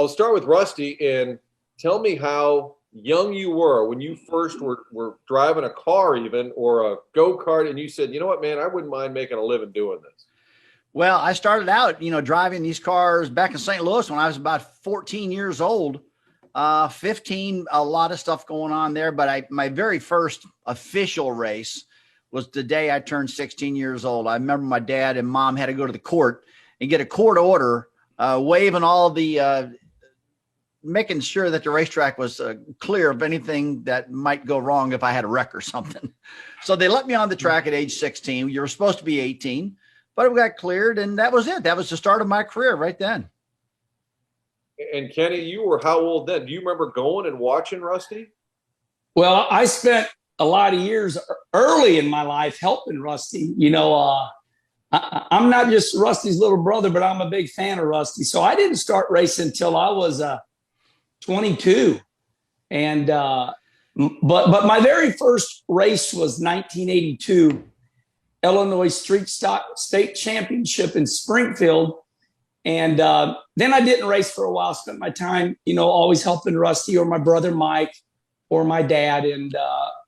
I'll start with Rusty and tell me how young you were when you first were driving a car even or a go-kart and you said, you know what, man, I wouldn't mind making a living doing this. Well, I started out, driving these cars back in St. Louis when I was about 14 years old, 15, a lot of stuff going on there. But my very first official race was the day I turned 16 years old. I remember my dad and mom had to go to the court and get a court order, waiving all the, making sure that the racetrack was clear of anything that might go wrong if I had a wreck or something. So they let me on the track at age 16. You were supposed to be 18, but it got cleared, and that was it. That was the start of my career right then. And Kenny, you were how old then? Do you remember going and watching Rusty? Well, I spent a lot of years early in my life helping Rusty. I'm not just Rusty's little brother, but I'm a big fan of Rusty. So I didn't start racing until I was 22. And but my very first race was 1982, Illinois Street Stock State Championship in Springfield. And then I didn't race for a while, spent my time, always helping Rusty or my brother Mike or my dad. And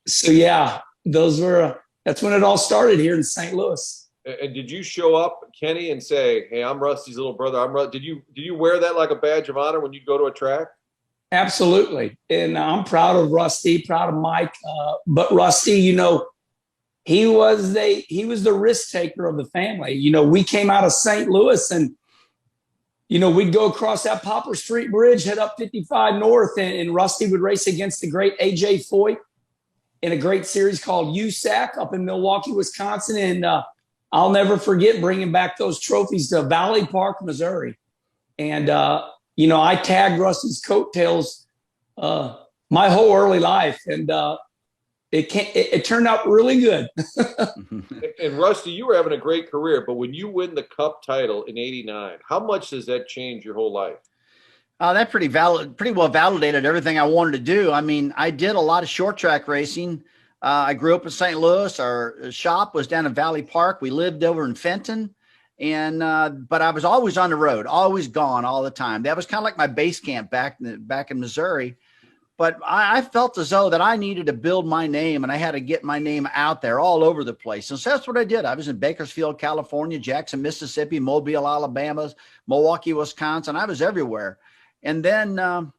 so, yeah, that's when it all started here in St. Louis. And did you show up, Kenny, and say, hey, I'm Rusty's little brother. Did you wear that like a badge of honor when you go to a track? Absolutely. And I'm proud of Rusty, proud of Mike. But Rusty, he was the risk taker of the family. We came out of St. Louis and, we'd go across that Poplar Street Bridge, head up 55 North, and Rusty would race against the great A.J. Foyt in a great series called USAC up in Milwaukee, Wisconsin. And I'll never forget bringing back those trophies to Valley Park, Missouri. And, I tagged Rusty's coattails my whole early life, and it turned out really good. And Rusty, you were having a great career, but when you win the Cup title in '89, how much does that change your whole life? That pretty well validated everything I wanted to do. I mean, I did a lot of short track racing. I grew up in St. Louis. Our shop was down in Valley Park. We lived over in Fenton. And, but I was always on the road, always gone all the time. That was kind of like my base camp back in Missouri. But I felt as though that I needed to build my name and I had to get my name out there all over the place. And so that's what I did. I was in Bakersfield, California, Jackson, Mississippi, Mobile, Alabama, Milwaukee, Wisconsin. I was everywhere. And then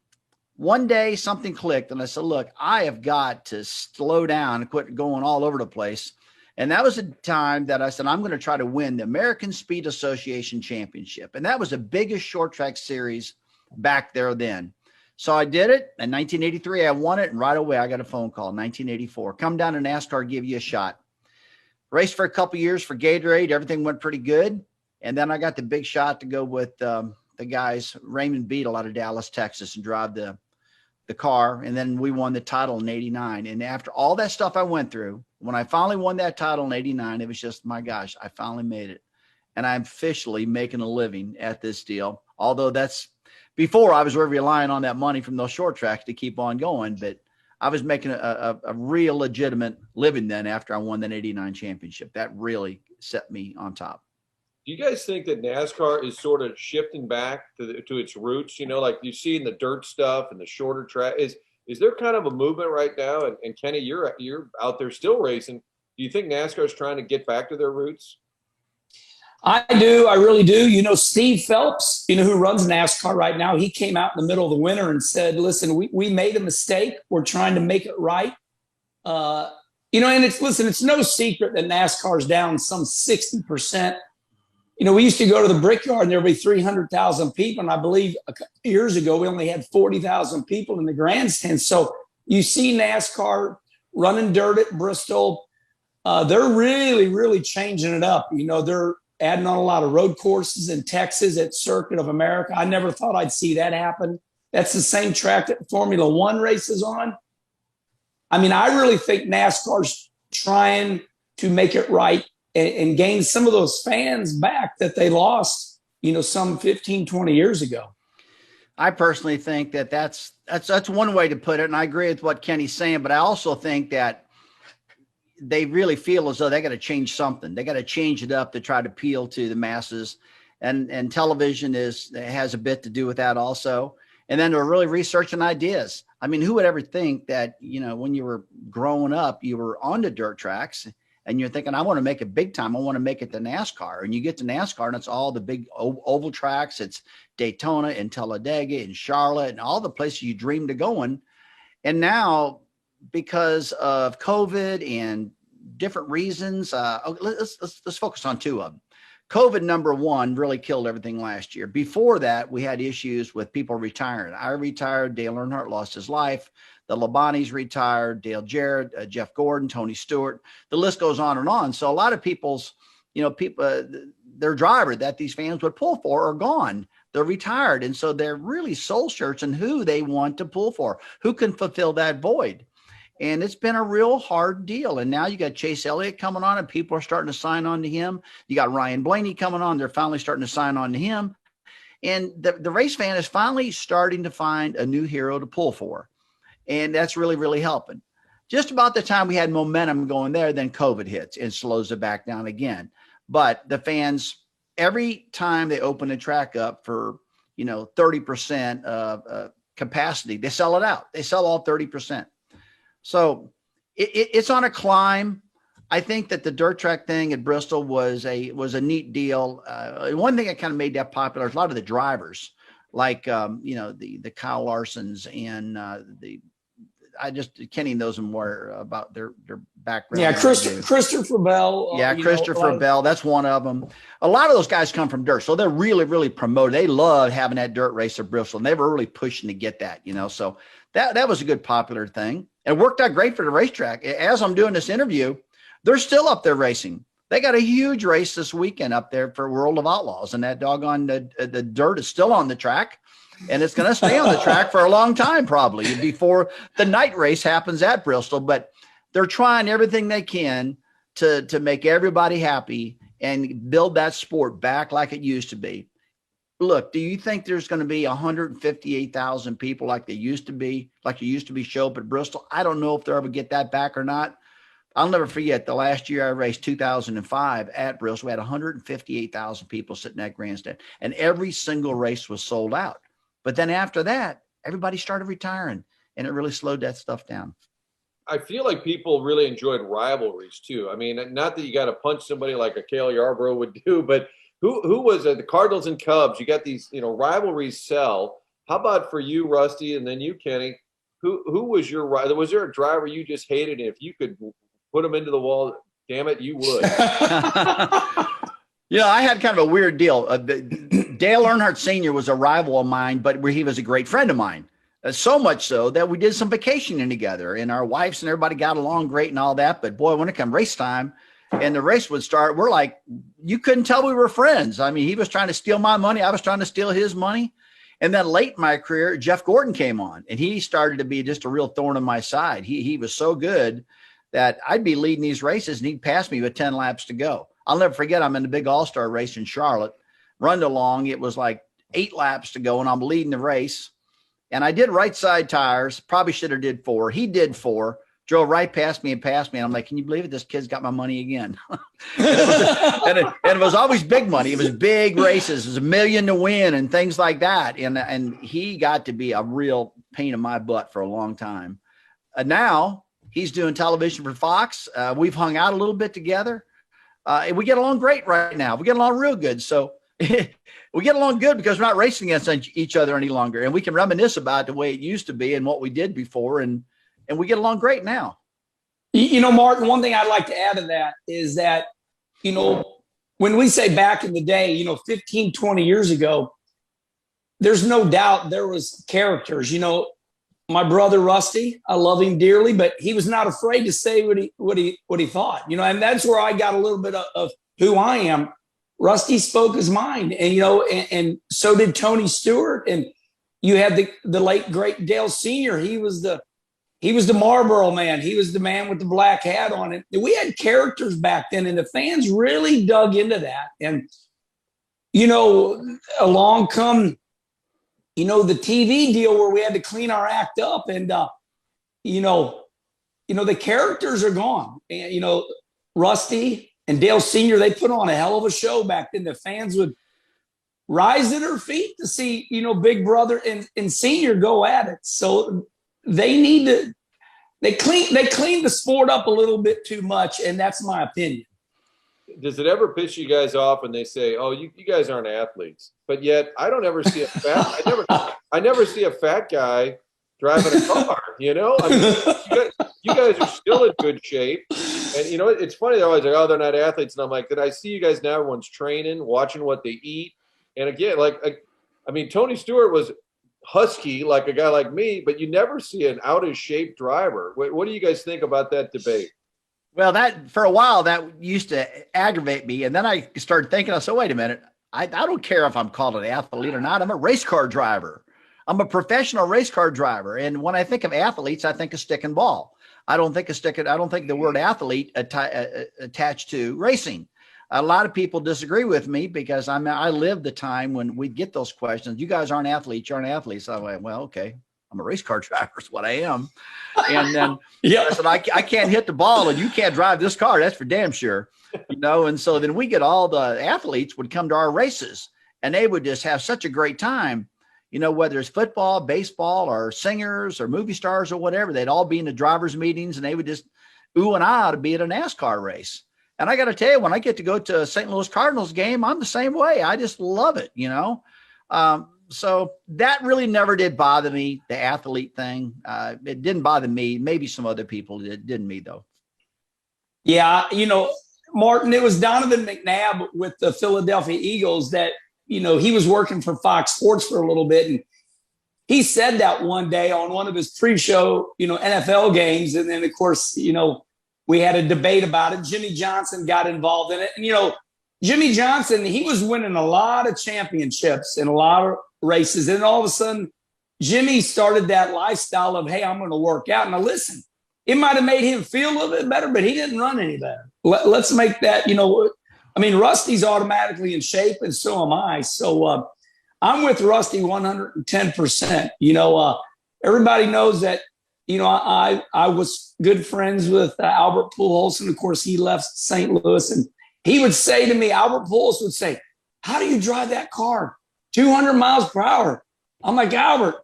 one day something clicked and I said, look, I have got to slow down and quit going all over the place. And that was the time that I said, I'm going to try to win the American Speed Association Championship. And that was the biggest short track series back there then. So I did it. In 1983, I won it. And right away, I got a phone call in 1984. Come down to NASCAR, give you a shot. Raced for a couple years for Gatorade. Everything went pretty good. And then I got the big shot to go with the guys, Raymond Beadle out of Dallas, Texas, and drive the car. And then we won the title in '89. And after all that stuff I went through, when I finally won that title in '89, it was just, my gosh, I finally made it. And I'm officially making a living at this deal. Although that's before I was relying on that money from those short tracks to keep on going. But I was making a real legitimate living then after I won that '89 championship. That really set me on top. Do you guys think that NASCAR is sort of shifting back to its roots? Like you see in the dirt stuff and the shorter track. Is there kind of a movement right now? And Kenny, you're out there still racing. Do you think NASCAR is trying to get back to their roots? I do. I really do. Steve Phelps, who runs NASCAR right now, he came out in the middle of the winter and said, listen, we made a mistake. We're trying to make it right. And it's no secret that NASCAR is down some 60%. We used to go to the Brickyard and there would be 300,000 people. And I believe a couple years ago, we only had 40,000 people in the grandstand. So you see NASCAR running dirt at Bristol. They're really, really changing it up. They're adding on a lot of road courses in Texas at Circuit of America. I never thought I'd see that happen. That's the same track that Formula One races on. I mean, I really think NASCAR's trying to make it right and gain some of those fans back that they lost, some 15, 20 years ago. I personally think that's one way to put it. And I agree with what Kenny's saying, but I also think that they really feel as though they got to change something. They got to change it up to try to appeal to the masses, and television has a bit to do with that also. And then they're really researching ideas. I mean, who would ever think that, when you were growing up, you were on the dirt tracks and you're thinking, I want to make it big time. I want to make it to NASCAR. And you get to NASCAR and it's all the big oval tracks. It's Daytona and Talladega and Charlotte and all the places you dreamed of going. And now, because of COVID and different reasons, let's focus on two of them. COVID, number one, really killed everything last year. Before that, we had issues with people retiring. I retired. Dale Earnhardt lost his life. The Labanis retired. Dale Jarrett, Jeff Gordon, Tony Stewart. The list goes on and on. So a lot of people's, their driver that these fans would pull for are gone. They're retired. And so they're really soul searching who they want to pull for, who can fulfill that void. And it's been a real hard deal. And now you got Chase Elliott coming on and people are starting to sign on to him. You got Ryan Blaney coming on. They're finally starting to sign on to him. And the race fan is finally starting to find a new hero to pull for. And that's really, really helping. Just about the time we had momentum going there, then COVID hits and slows it back down again. But the fans, every time they open the track up for, 30% of capacity, they sell it out. They sell all 30%. So it's on a climb. I think that the dirt track thing at Bristol was a neat deal. One thing that kind of made that popular is a lot of the drivers, like the Kyle Larsons and Kenny knows more about their background. Yeah, Christopher Bell. Christopher Bell. That's one of them. A lot of those guys come from dirt, so they're really, really promoted. They love having that dirt race at Bristol, and they were really pushing to get that. So that was a good popular thing. It worked out great for the racetrack. As I'm doing this interview, they're still up there racing. They got a huge race this weekend up there for World of Outlaws, and that doggone the dirt is still on the track, and it's going to stay on the track for a long time, probably before the night race happens at Bristol. But they're trying everything they can to make everybody happy and build that sport back like it used to be. Look, do you think there's going to be 158,000 people like it used to be show up at Bristol? I don't know if they'll ever get that back or not. I'll never forget the last year I raced 2005 at Bristol. We had 158,000 people sitting at grandstand, and every single race was sold out. But then after that, everybody started retiring, and it really slowed that stuff down. I feel like people really enjoyed rivalries too. I mean, not that you got to punch somebody like a Cale Yarborough would do, but who was it? The Cardinals and Cubs. You got these, rivalries sell. How about for you, Rusty, and then you, Kenny? Who was your rival? Was there a driver you just hated? And if you could put him into the wall, damn it, you would. I had kind of a weird deal. Dale Earnhardt Sr. was a rival of mine, but he was a great friend of mine. So much so that we did some vacationing together, and our wives and everybody got along great and all that. But boy, when it come race time and the race would start, we're like, you couldn't tell we were friends. I mean, he was trying to steal my money. I was trying to steal his money. And then late in my career, Jeff Gordon came on, and he started to be just a real thorn in my side. He was so good that I'd be leading these races, and he'd pass me with 10 laps to go. I'll never forget, I'm in the big all-star race in Charlotte, run along. It was like 8 laps to go, and I'm leading the race. And I did right side tires, probably should have did 4. He did 4, drove right past me. And I'm like, can you believe it? This kid's got my money again. and it was always big money. It was big races. It was $1 million to win and things like that. And he got to be a real pain in my butt for a long time. Now he's doing television for Fox. We've hung out a little bit together. We get along great right now. We get along real good. So we get along good because we're not racing against each other any longer. And we can reminisce about the way it used to be and what we did before. And we get along great now. Martin, one thing I'd like to add to that is that, when we say back in the day, 15, 20 years ago, there's no doubt there was characters. My brother Rusty, I love him dearly, but he was not afraid to say what he thought, and that's where I got a little bit of who I am. Rusty spoke his mind, and and so did Tony Stewart, and you had the late great Dale Sr. He was the Marlboro man. He was the man with the black hat on it. We had characters back then, and the fans really dug into that. And along come the TV deal where we had to clean our act up, and the characters are gone. And Rusty and Dale Sr., they put on a hell of a show back then. The fans would rise to their feet to see, big brother and senior go at it. So they need to, they clean the sport up a little bit too much. And that's my opinion. Does it ever piss you guys off when they say, "Oh, you guys aren't athletes," but yet I don't ever see a fat. I never see a fat guy driving a car. I mean, you guys are still in good shape, and it's funny. They're always like, "Oh, they're not athletes," and I'm like, "Did I see you guys now? Everyone's training, watching what they eat, and again, I mean, Tony Stewart was husky like a guy like me, but you never see an out of shape driver. What do you guys think about that debate? Well, that for a while that used to aggravate me, and then I started thinking, I said, "Wait a minute! I don't care if I'm called an athlete or not. I'm a race car driver. I'm a professional race car driver. And when I think of athletes, I think of stick and ball. I don't think the word athlete attached to racing. A lot of people disagree with me because I lived the time when we'd get those questions. You guys aren't athletes. You aren't athletes. I went, well, okay. I'm a race car driver is what I am. And then I said, I can't hit the ball and you can't drive this car. That's for damn sure. And so then we get all the athletes would come to our races and they would just have such a great time, whether it's football, baseball, or singers or movie stars or whatever, they'd all be in the drivers meetings and they would just ooh and ah to be at a NASCAR race. And I got to tell you, when I get to go to a St. Louis Cardinals game, I'm the same way. I just love it, So that really never did bother me, the athlete thing. It didn't bother me. Maybe some other people did. Didn't me, though. Yeah, Martin, it was Donovan McNabb with the Philadelphia Eagles that, he was working for Fox Sports for a little bit. And he said that one day on one of his pre-show, NFL games. And then, of course, we had a debate about it. Jimmy Johnson got involved in it. And, Jimmy Johnson, he was winning a lot of championships and a lot of races. And all of a sudden, Jimmy started that lifestyle of, hey, I'm going to work out. Now, listen, it might have made him feel a little bit better, but he didn't run any better. Let's make that, Rusty's automatically in shape, and so am I. So I'm with Rusty 110%. Everybody knows that, I was good friends with Albert Pujols, and of course, he left St. Louis, and he would say to me, Albert Pujols would say, how do you drive that car 200 miles per hour? I'm like, Albert,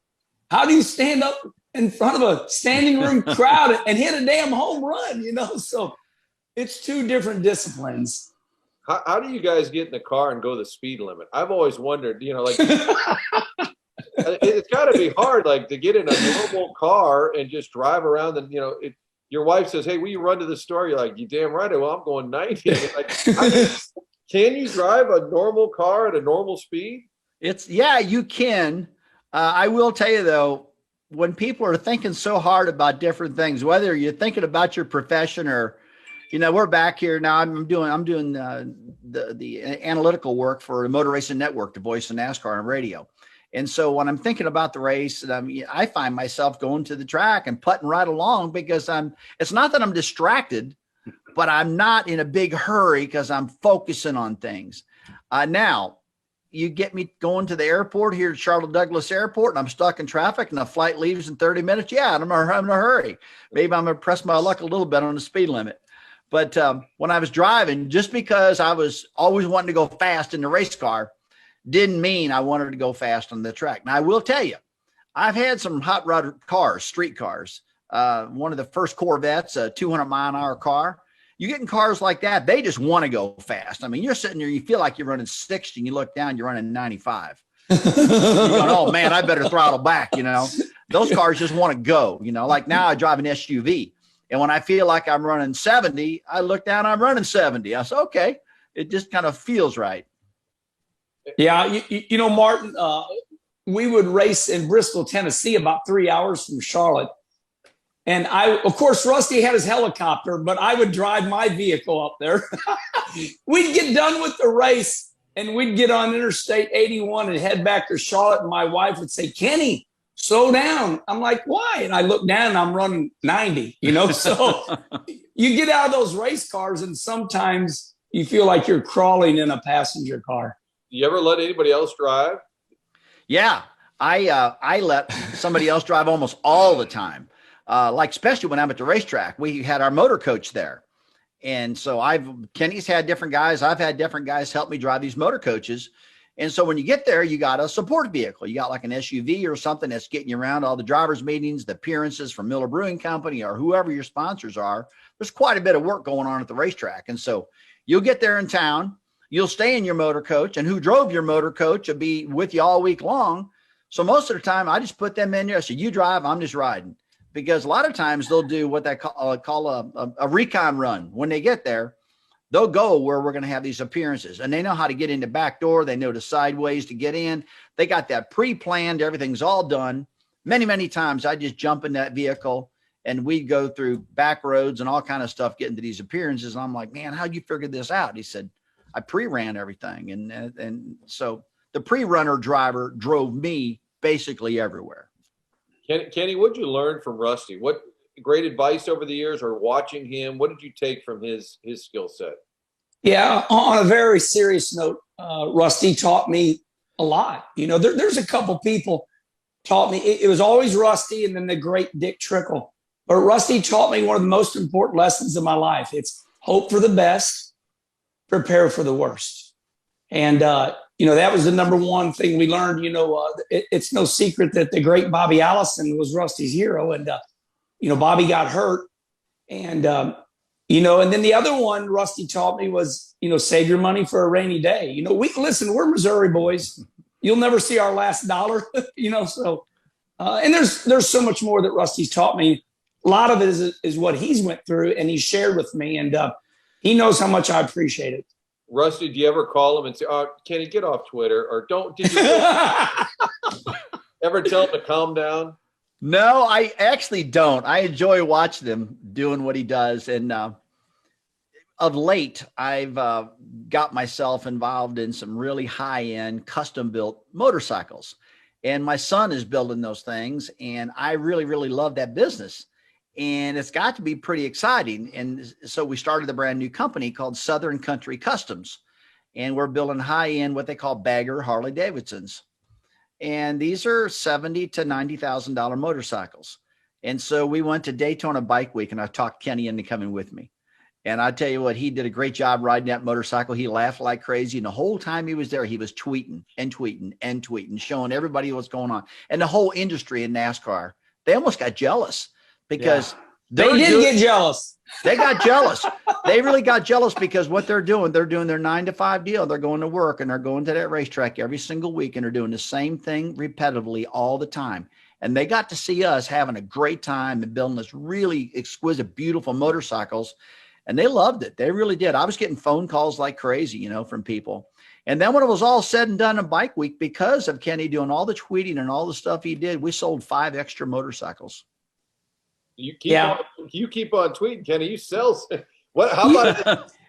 how do you stand up in front of a standing room crowd and hit a damn home run? So it's two different disciplines. How do you guys get in the car and go the speed limit? I've always wondered, it's got to be hard, to get in a normal car and just drive around and, your wife says, hey, will you run to the store? You're like, you damn right. Well, I'm going 90. Can you drive a normal car at a normal speed? You can. I will tell you though, when people are thinking so hard about different things, whether you're thinking about your profession or, we're back here now. I'm doing the analytical work for the Motor Racing Network, the voice of NASCAR on radio. And so when I'm thinking about the race, I find myself going to the track and putting right along because it's not that I'm distracted, but I'm not in a big hurry because I'm focusing on things. Now, you get me going to the airport here at Charlotte Douglas Airport and I'm stuck in traffic and the flight leaves in 30 minutes. Yeah, I'm in a hurry. Maybe I'm going to press my luck a little bit on the speed limit. But when I was driving, just because I was always wanting to go fast in the race car, didn't mean I wanted to go fast on the track. Now, I will tell you, I've had some hot rod cars, street cars. One of the first Corvettes, a 200-mile-an-hour car. You get in cars like that, they just want to go fast. I mean, you're sitting there, you feel like you're running 60, and you look down, you're running 95. You're going, oh, man, I better throttle back, Those cars just want to go, Like now I drive an SUV, and when I feel like I'm running 70, I look down, I'm running 70. I say, okay, it just kind of feels right. Yeah, Martin, we would race in Bristol, Tennessee, about 3 hours from Charlotte. And of course, Rusty had his helicopter, but I would drive my vehicle up there. We'd get done with the race and we'd get on Interstate 81 and head back to Charlotte. And my wife would say, Kenny, slow down. I'm like, why? And I look down and I'm running 90, so you get out of those race cars and sometimes you feel like you're crawling in a passenger car. Do you ever let anybody else drive? Yeah, I let somebody else drive almost all the time. Especially when I'm at the racetrack, we had our motor coach there. And so Kenny's had different guys. I've had different guys help me drive these motor coaches. And so when you get there, you got a support vehicle. You got like an SUV or something that's getting you around all the drivers' meetings, the appearances from Miller Brewing Company or whoever your sponsors are. There's quite a bit of work going on at the racetrack. And so you'll get there in town, you'll stay in your motor coach, and who drove your motor coach will be with you all week long. So most of the time I just put them in there. I said, you drive, I'm just riding. Because a lot of times they'll do what they call a recon run. When they get there, they'll go where we're going to have these appearances, and they know how to get in the back door. They know the side ways to get in. They got that pre-planned. Everything's all done. Many, many times I just jump in that vehicle and we go through back roads and all kind of stuff, getting to these appearances. And I'm like, man, how'd you figure this out? He said, I pre-ran everything. And so the pre-runner driver drove me basically everywhere. Kenny, what did you learn from Rusty? What great advice over the years, or watching him? What did you take from his skill set? Yeah, on a very serious note, Rusty taught me a lot. You know, there's a couple people taught me. It was always Rusty and then the great Dick Trickle. But Rusty taught me one of the most important lessons of my life. It's hope for the best, prepare for the worst. And, you know, that was the number one thing we learned. You know, it's no secret that the great Bobby Allison was Rusty's hero. And, you know, Bobby got hurt. And, you know, and then the other one Rusty taught me was, you know, save your money for a rainy day. You know, we're Missouri boys. You'll never see our last dollar, you know. So, and there's so much more that Rusty's taught me. A lot of it is what he's went through and he shared with me. And he knows how much I appreciate it. Rusty, do you ever call him and say, "Oh, Kenny, get off Twitter," or don't? Did you ever tell him to calm down? No, I actually don't. I enjoy watching him doing what he does. And of late, I've got myself involved in some really high-end custom-built motorcycles. And my son is building those things, and I really, really love that business. And it's got to be pretty exciting. And so we started a brand new company called Southern Country Customs. And we're building high-end, what they call bagger Harley Davidsons. And these are $70,000 to $90,000 motorcycles. And so we went to Daytona Bike Week, and I talked Kenny into coming with me. And I tell you what, he did a great job riding that motorcycle. He laughed like crazy. And the whole time he was there, he was tweeting and tweeting and tweeting, showing everybody what's going on. And the whole industry in NASCAR, they almost got jealous because they did get jealous. They got jealous. They really got jealous because what they're doing their 9-to-5 deal. They're going to work and they're going to that racetrack every single week, and they're doing the same thing repetitively all the time. And they got to see us having a great time and building this really exquisite, beautiful motorcycles. And they loved it. They really did. I was getting phone calls like crazy, you know, from people. And then when it was all said and done in Bike Week, because of Kenny doing all the tweeting and all the stuff he did, we sold 5 extra motorcycles. You keep on tweeting, Kenny. You sell. What? How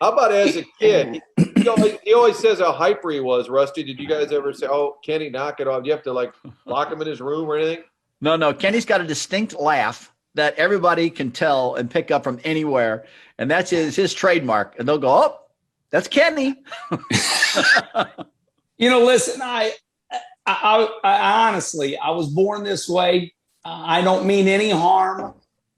about as a kid? He always says how hyper he was. Rusty, did you guys ever say, "Oh, Kenny, knock it off"? Do you have to like lock him in his room or anything? No. Kenny's got a distinct laugh that everybody can tell and pick up from anywhere, and that's his trademark. And they'll go, "Oh, that's Kenny." You know, listen, I honestly, I was born this way. I don't mean any harm.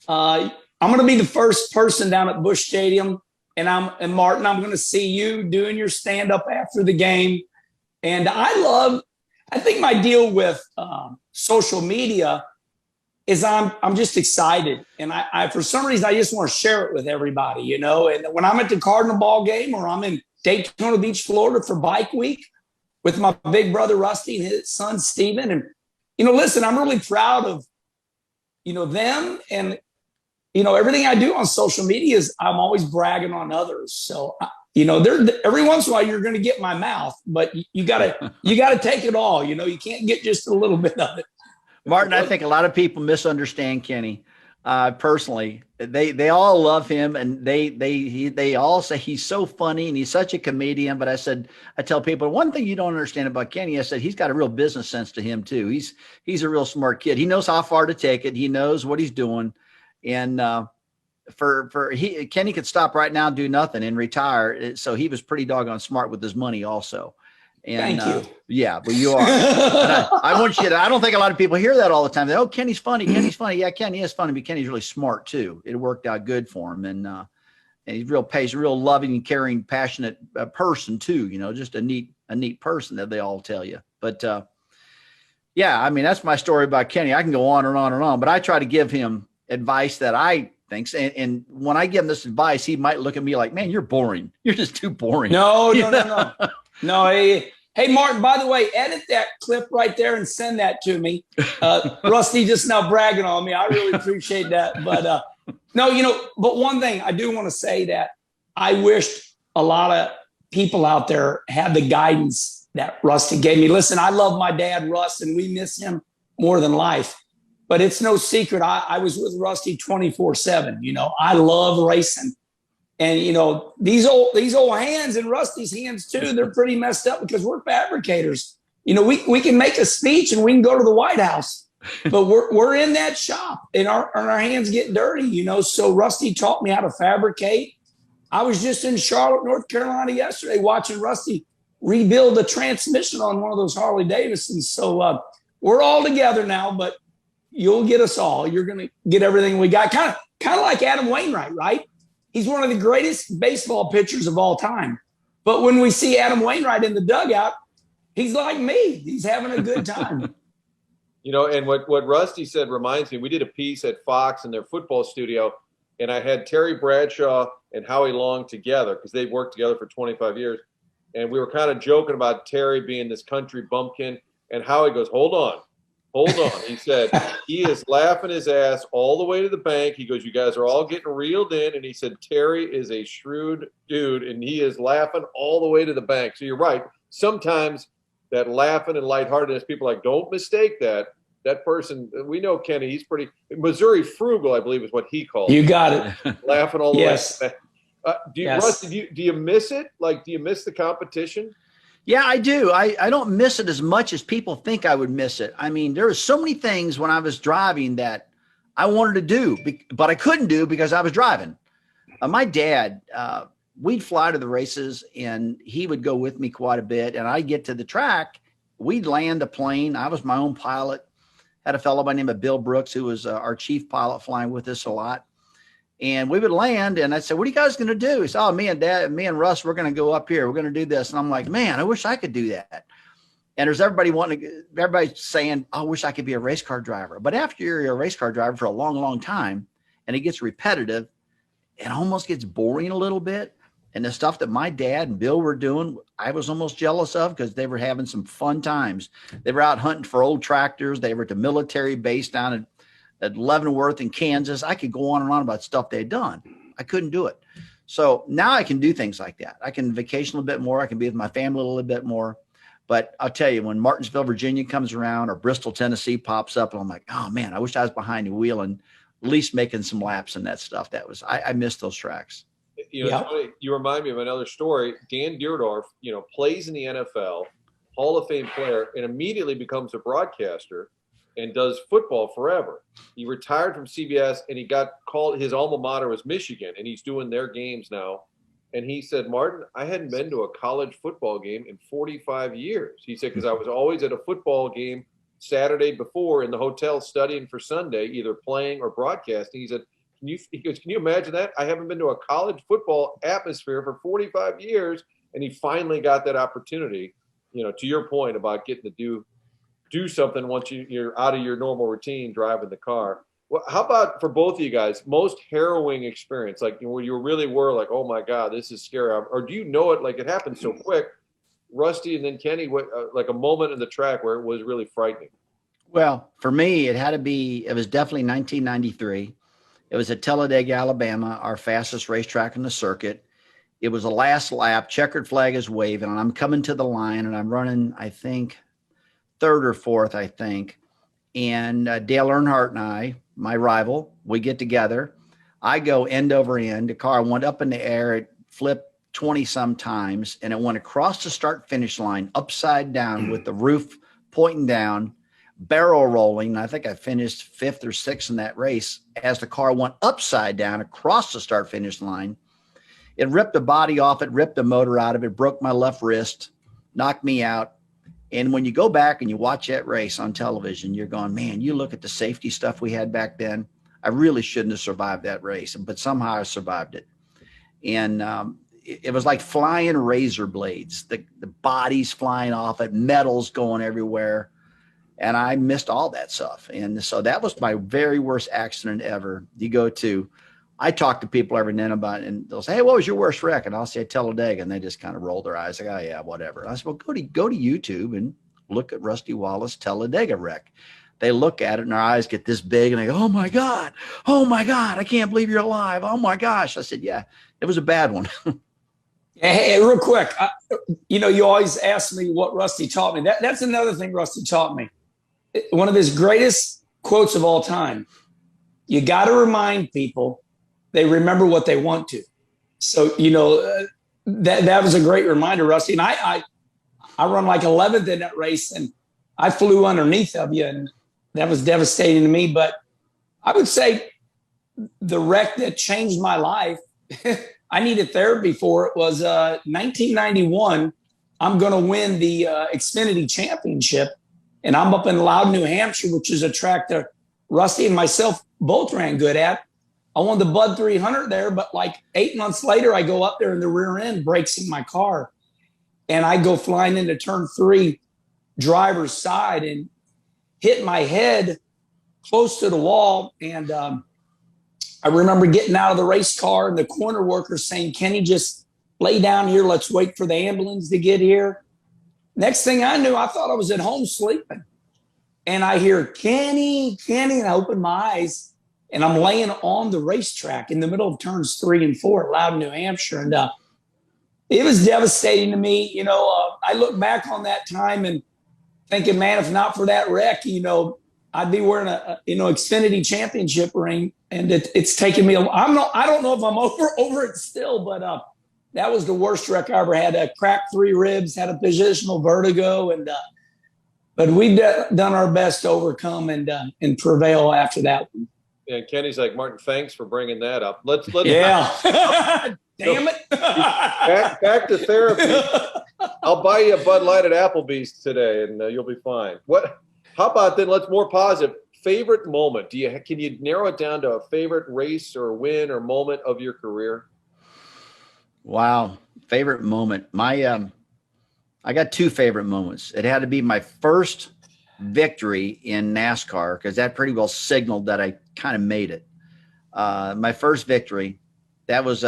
I'm going to be the first person down at Busch Stadium, and Martin, I'm going to see you doing your stand-up after the game. And I think my deal with social media is I'm just excited. And I for some reason, I just want to share it with everybody, you know. And when I'm at the Cardinal ball game or I'm in Daytona Beach, Florida for Bike Week with my big brother Rusty and his son Steven. And, you know, listen, I'm really proud of, you know, them. And, you know, everything I do on social media is I'm always bragging on others. So, you know, every once in a while you're going to get my mouth, but you gotta take it all. You know, you can't get just a little bit of it. Martin, I think a lot of people misunderstand Kenny. Personally, they all love him, and they all say he's so funny and he's such a comedian. But I tell people, one thing you don't understand about Kenny, I said, he's got a real business sense to him too. He's a real smart kid. He knows how far to take it. He knows what he's doing. And Kenny could stop right now and do nothing and retire. So he was pretty doggone smart with his money also. And, thank you. Yeah, well, you are. I want you to, I don't think a lot of people hear that all the time. Oh, Kenny's funny. Kenny's funny. Yeah, Kenny is funny, but Kenny's really smart too. It worked out good for him. And he's real patient, real loving and caring, passionate person too, you know, just a neat a neat person that they all tell you. But yeah, I mean, that's my story about Kenny. I can go on and on and on, but I try to give him advice that I think. And when I give him this advice, he might look at me like, man, you're boring. You're just too boring. No. No, hey, Martin, by the way, edit that clip right there and send that to me. Rusty just now bragging on me. I really appreciate that. But no, but one thing I do want to say that I wished a lot of people out there had the guidance that Rusty gave me. Listen, I love my dad, Russ, and we miss him more than life. But it's no secret. I was with Rusty 24/7. I love racing. And, these old hands and Rusty's hands, too, they're pretty messed up because we're fabricators. We can make a speech and we can go to the White House, but we're in that shop and our hands get dirty, So Rusty taught me how to fabricate. I was just in Charlotte, North Carolina yesterday watching Rusty rebuild the transmission on one of those Harley Davidsons. So we're all together now, but you'll get us all. You're going to get everything we got. Kind of like Adam Wainwright, right? He's one of the greatest baseball pitchers of all time. But when we see Adam Wainwright in the dugout, he's like me. He's having a good time. And what Rusty said reminds me, we did a piece at Fox in their football studio, and I had Terry Bradshaw and Howie Long together because they've worked together for 25 years. And we were kind of joking about Terry being this country bumpkin, and Howie goes, hold on. He said, he is laughing his ass all the way to the bank. He goes, you guys are all getting reeled in. And he said, Terry is a shrewd dude, and he is laughing all the way to the bank. So you're right. Sometimes that laughing and lightheartedness, people are like, don't mistake that. That person, we know Kenny, he's pretty Missouri frugal, I believe is what he called You it. Got it. Laughing all the Yes. way. Yes. Rusty, do you miss it? Like, do you miss the competition? Yeah, I do. I don't miss it as much as people think I would miss it. I mean, there were so many things when I was driving that I wanted to do, but I couldn't do because I was driving. My dad, we'd fly to the races and he would go with me quite a bit. And I'd get to the track, we'd land a plane. I was my own pilot. Had a fellow by the name of Bill Brooks, who was our chief pilot, flying with us a lot. And we would land and I'd say, what are you guys going to do? He said, oh, me and Russ, we're going to go up here. We're going to do this. And I'm like, man, I wish I could do that. And there's everybody saying, I wish I could be a race car driver. But after you're a race car driver for a long, long time and it gets repetitive, it almost gets boring a little bit. And the stuff that my dad and Bill were doing, I was almost jealous of because they were having some fun times. They were out hunting for old tractors. They were at the military base down at Leavenworth in Kansas. I could go on and on about stuff they had done. I couldn't do it. So now I can do things like that. I can vacation a little bit more. I can be with my family a little bit more. But I'll tell you, when Martinsville, Virginia comes around or Bristol, Tennessee pops up, and I'm like, oh man, I wish I was behind the wheel and at least making some laps and that stuff. I miss those tracks. It's funny. You remind me of another story. Dan Dierdorf, plays in the NFL, Hall of Fame player, and immediately becomes a broadcaster and does football forever. He retired from CBS and he got called, his alma mater was Michigan, and he's doing their games now. And he said, Martin, I hadn't been to a college football game in 45 years. He said, because I was always at a football game Saturday before in the hotel studying for Sunday, either playing or broadcasting. He said, can you imagine that? I haven't been to a college football atmosphere for 45 years. And he finally got that opportunity, to your point about getting to do something once you're out of your normal routine driving the car. Well, how about for both of you guys, most harrowing experience, like where you really were like, oh my God, this is scary, or do you know it like it happened so quick? Rusty and then Kenny, like a moment in the track where it was really frightening? Well, for me, it was definitely 1993. It was at Talladega, Alabama, our fastest racetrack on the circuit. It was the last lap, checkered flag is waving, and I'm coming to the line, and I'm running, I think, third or fourth, I think. And Dale Earnhardt and I, my rival, we get together. I go end over end. The car went up in the air. It flipped 20 some times, and it went across the start finish line upside down with the roof pointing down, barrel rolling. I think I finished fifth or sixth in that race as the car went upside down across the start finish line. It ripped the body off. It ripped the motor out of it, broke my left wrist, knocked me out. And when you go back and you watch that race on television, you're going, man, you look at the safety stuff we had back then. I really shouldn't have survived that race, but somehow I survived it. And it was like flying razor blades, the bodies flying off it, metals going everywhere. And I missed all that stuff. And so that was my very worst accident ever. I talk to people every now and then about it, and they'll say, hey, what was your worst wreck? And I'll say Talladega, and they just kind of roll their eyes like, oh yeah, whatever. And I said, well, go to YouTube and look at Rusty Wallace Talladega wreck. They look at it and their eyes get this big and they go, oh my God, I can't believe you're alive. Oh my gosh. I said, yeah, it was a bad one. Hey, real quick, you always ask me what Rusty taught me. That's another thing Rusty taught me. One of his greatest quotes of all time. You got to remind people they remember what they want to. So, that was a great reminder, Rusty. And I run like 11th in that race, and I flew underneath of you, and that was devastating to me. But I would say the wreck that changed my life, I needed therapy for it, was 1991. I'm going to win the Xfinity Championship, and I'm up in Loudon, New Hampshire, which is a track that Rusty and myself both ran good at. I won the Bud 300 there, but like 8 months later, I go up there and the rear end breaks in my car, and I go flying into turn 3, driver's side, and hit my head close to the wall. And I remember getting out of the race car and the corner worker saying, Kenny, just lay down here. Let's wait for the ambulance to get here. Next thing I knew, I thought I was at home sleeping. And I hear, Kenny, and I open my eyes, and I'm laying on the racetrack in the middle of turns 3 and 4 at Loudon, New Hampshire. And it was devastating to me. I look back on that time and thinking, man, if not for that wreck, I'd be wearing a Xfinity Championship ring. And it's taken me. I don't know if I'm over it still, but that was the worst wreck I ever had. I cracked 3 ribs, had a positional vertigo, and but we've done our best to overcome and prevail after that one. Yeah, Kenny's like, Martin, thanks for bringing that up. Let's yeah. Damn it. back to therapy. I'll buy you a Bud Light at Applebee's today, and you'll be fine. How about then? Let's more positive. Favorite moment? Can you narrow it down to a favorite race or win or moment of your career? Wow, favorite moment. I got 2 favorite moments. It had to be my first victory in NASCAR, because that pretty well signaled that I kind of made it. My first victory, that was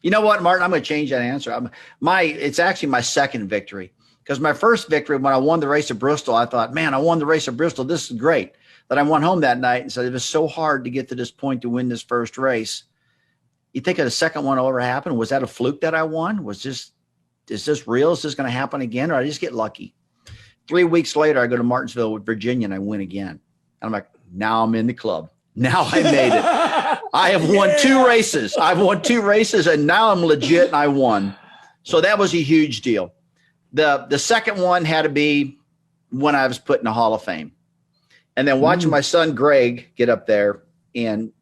you know what, Martin, I'm going to change that answer. It's actually my second victory, because my first victory, when I won the race of Bristol, I thought, man, I won the race of Bristol. This is great. Then I went home that night and said, it was so hard to get to this point to win this first race. You think of the second one ever happened? Was that a fluke that I won? Is this real? Is this going to happen again? Or I just get lucky? 3 weeks later, I go to Martinsville with Virginia and I win again. And I'm like, now I'm in the club. Now I made it. I have won 2 races. I've won 2 races, and now I'm legit and I won. So that was a huge deal. The second one had to be when I was put in the Hall of Fame. And then watching my son Greg get up there and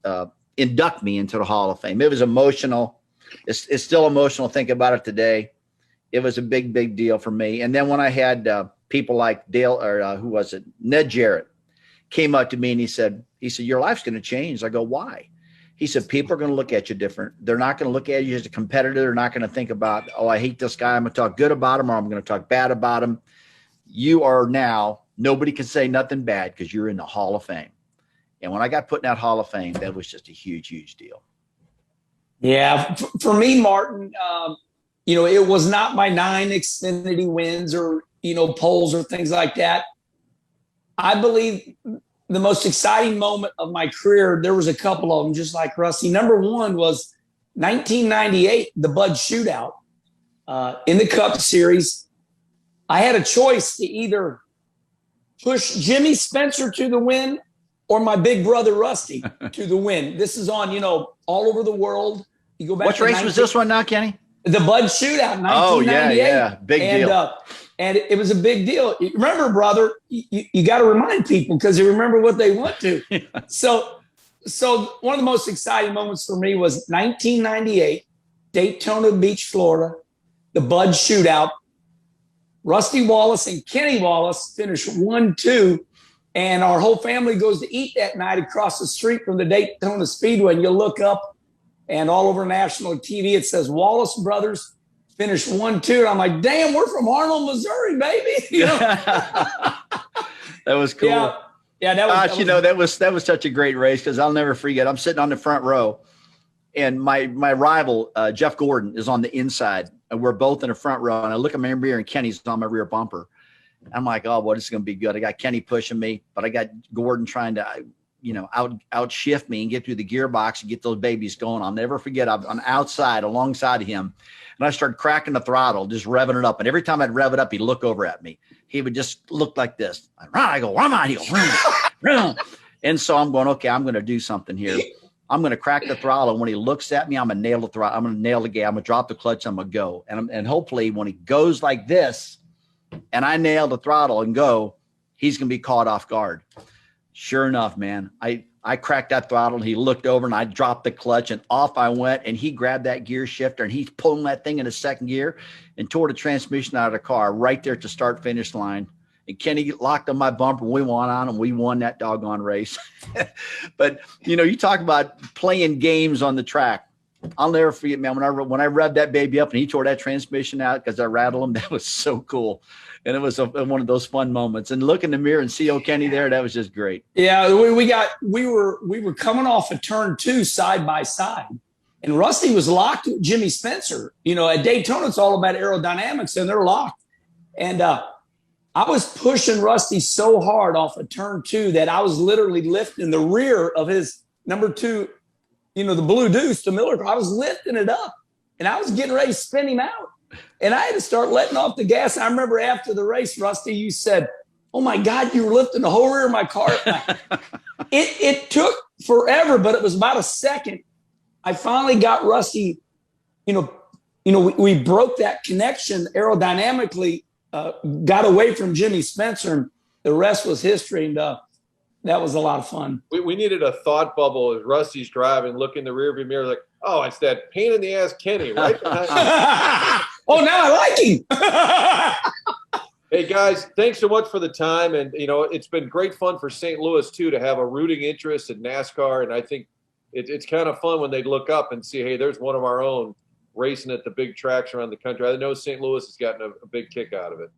induct me into the Hall of Fame. It was emotional. It's still emotional thinking about it today. It was a big, big deal for me. And then when I had people like Ned Jarrett came up to me and he said, your life's going to change. I go, why? He said, people are going to look at you different. They're not going to look at you as a competitor. They're not going to think about, oh, I hate this guy. I'm going to talk good about him, or I'm going to talk bad about him. You are now, nobody can say nothing bad because you're in the Hall of Fame. And when I got put in that Hall of Fame, that was just a huge, huge deal. Yeah. For me, Martin, it was not my 9 Xfinity wins or, poles or things like that. I believe the most exciting moment of my career, there was a couple of them, just like Rusty. Number one was 1998, the Bud Shootout in the Cup Series. I had a choice to either push Jimmy Spencer to the win or my big brother Rusty to the win. This is on, all over the world. You go back. What race was this one now, Kenny? The Bud Shootout, 1998. Oh, yeah. Big deal. And it was a big deal. Remember, brother, you got to remind people because they remember what they want to. So one of the most exciting moments for me was 1998, Daytona Beach, Florida, the Bud Shootout. Rusty Wallace and Kenny Wallace finished 1-2, and our whole family goes to eat that night across the street from the Daytona Speedway. And you look up, and all over national TV it says Wallace brothers finished 1-2. And I'm like, damn, we're from Arnold, Missouri, baby. You know? That was cool. Yeah. Yeah, that was such a great race because I'll never forget. I'm sitting on the front row, and my rival Jeff Gordon is on the inside, and we're both in the front row. And I look at my rear, and Kenny's on my rear bumper. I'm like, oh, well, this is going to be good. I got Kenny pushing me, but I got Gordon trying to, outshift me and get through the gearbox and get those babies going. I'll never forget. I'm outside alongside of him, and I started cracking the throttle, just revving it up. And every time I'd rev it up, he'd look over at me. He would just look like this. I go, where am I? He goes, run. And so I'm going, okay, I'm going to do something here. I'm going to crack the throttle. And when he looks at me, I'm going to nail the throttle. I'm going to nail the gas. I'm going to drop the clutch. I'm going to go. And hopefully when he goes like this and I nail the throttle and go, he's going to be caught off guard. Sure enough, man, I cracked that throttle and he looked over and I dropped the clutch and off I went, and he grabbed that gear shifter and he's pulling that thing into second gear and tore the transmission out of the car right there at the start finish line. And Kenny locked on my bumper. We won on him. We won that doggone race. But, you talk about playing games on the track. I'll never forget, man, when I revved that baby up and he tore that transmission out because I rattled him, that was so cool. And it was one of those fun moments. And look in the mirror and see old Kenny there, that was just great. Yeah, we were coming off of turn 2 side by side. And Rusty was locked with Jimmy Spencer. At Daytona, it's all about aerodynamics, and they're locked. And I was pushing Rusty so hard off of turn 2 that I was literally lifting the rear of his number 2, the Blue Deuce, the Miller car. I was lifting it up, and I was getting ready to spin him out. And I had to start letting off the gas. I remember after the race, Rusty, you said, oh, my God, you were lifting the whole rear of my car. It took forever, but it was about a second. I finally got Rusty, we broke that connection aerodynamically, got away from Jimmy Spencer, and the rest was history. And that was a lot of fun. We needed a thought bubble as Rusty's driving, look in the rearview mirror like, oh, it's that pain in the ass Kenny, right? Oh, now I like him. Hey, guys, thanks so much for the time. And, it's been great fun for St. Louis, too, to have a rooting interest in NASCAR. And I think it's kind of fun when they look up and see, hey, there's one of our own racing at the big tracks around the country. I know St. Louis has gotten a big kick out of it.